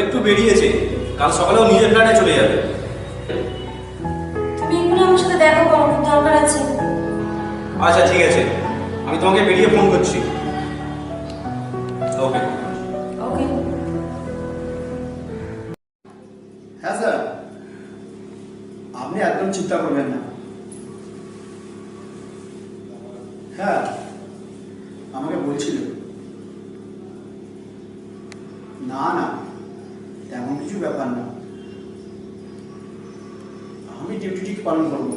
একটু বেরিয়েছে, কাল সকালেও নিজের ফ্ল্যাটে চলে যাবে। তুমি এক্ষুনি আমার সাথে দেখা করো, খুব দরকার আছে। আচ্ছা ঠিক আছে, আমি তোমাকে বেরিয়ে ফোন করছি। ওকে। ওকে। হ্যাঁ স্যার, আপনি একদম চিন্তা করবেন না। হ্যাঁ, আমাকে বলছিল। না না, তেমন কিছু ব্যাপার না, আমি ডিউটি ঠিক পালন করব।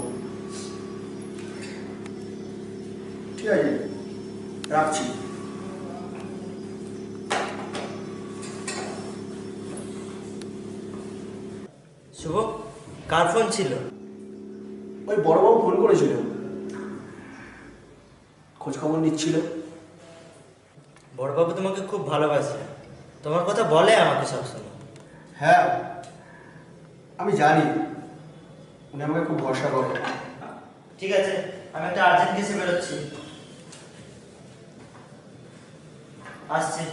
ঠিক আছে, রাখছি। শুভ, কার ফোন ছিল? ওই বড়বাবু ফোন করেছিল, খোঁজ খবর নিচ্ছিল। বড়বাবু তোমাকে খুব ভালোবাসে, তোমার কথা বলে আমাকে সবসময়। হ্যাঁ, আমি জানি, উনি আমাকে খুব ভরসা করে। ঠিক আছে, আমি একটা আর্জেন্ট কেসে বেরোচ্ছি, আসছি।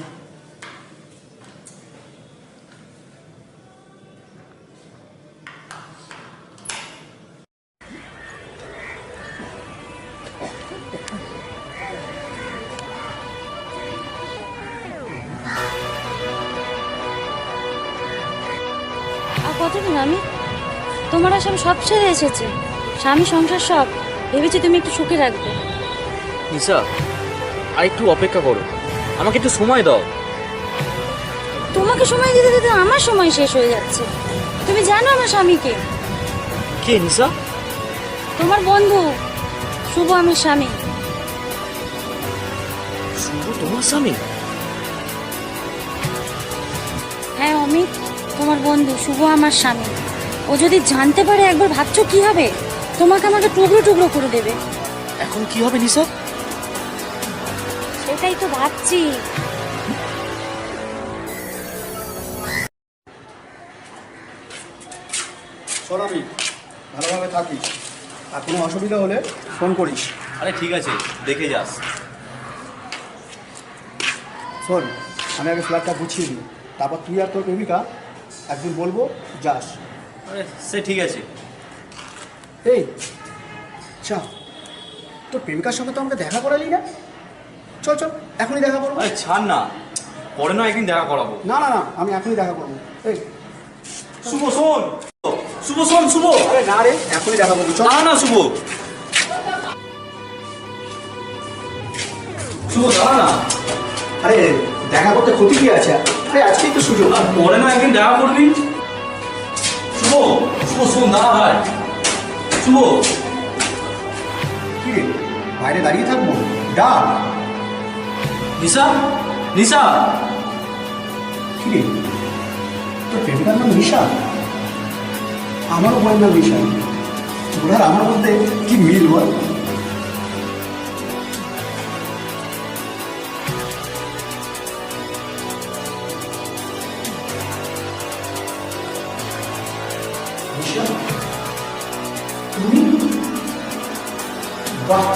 আর কতদিন আমি তোমার আসাম সব ছেড়ে এসেছে, স্বামী সংসার সব ভেবেছি তুমি একটু সুখে রাখবে। নিশা, আর একটু অপেক্ষা করো, আমাকে একটু সময় দাও। তোমাকে সময় দিতে দিতে আমার সময় শেষ হয়ে যাচ্ছে। তুমি জানো আমার স্বামীকে? কে নিশা? তোমার বন্ধু শুভ, আমার স্বামী। শুভ তোমার স্বামী? হ্যাঁ অমিত, তোমার বন্ধু শুভ আমার স্বামী। ও যদি জানতে পারে একবার ভাবছো কি হবে? তোমাকে আমাকে টুকরো টুকরো করে দেবে। এখন কি হবে নিশা? সেটাই তো ভাবছি। শোন, আমি ভালোভাবে থাকিস, আর কোনো অসুবিধা হলে ফোন করিস। আরে ঠিক আছে, দেখে যাস। শোন, আমি আগে ফ্ল্যাটটা গুছিয়ে দিই, তারপর তুই আর তোর প্রেমিকা একদিন বলবো যাস। আরে সে ঠিক আছে। এই চা, তোর প্রেমিকার সঙ্গে তো আমাকে দেখা করালি না। চল চল, এখনই দেখা করবো। আরে ছাড় না, পরে না একদিন দেখা করাবো। না না না, আমি এখনই দেখা করবো। এই শুভ শোন, শুভ শোন, শুভ। আরে না রে, এখনই দেখা করবো, চল। না না শুভ, শুভ দাঁড়া না। আরে দেখা করতে ক্ষতি কি আছে? আরে আজকেই তো সুযোগ। আর পরে না একদিন দেখা করবি। শুভ, শুভ শোন, দাঁড়া ভাই। শুভ, কি রে, বাইরে দাঁড়িয়ে থাকবো? ডাক। নিশা, নিশা। কি রে, তোর প্রেমিকার নাম নিশা? আমারও বোনের নাম নিশা। তোর আর আমার মধ্যে কি মিল বল? নিশা, তুমি? বাহ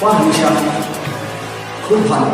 বাহ নিশা, খুব ভালো।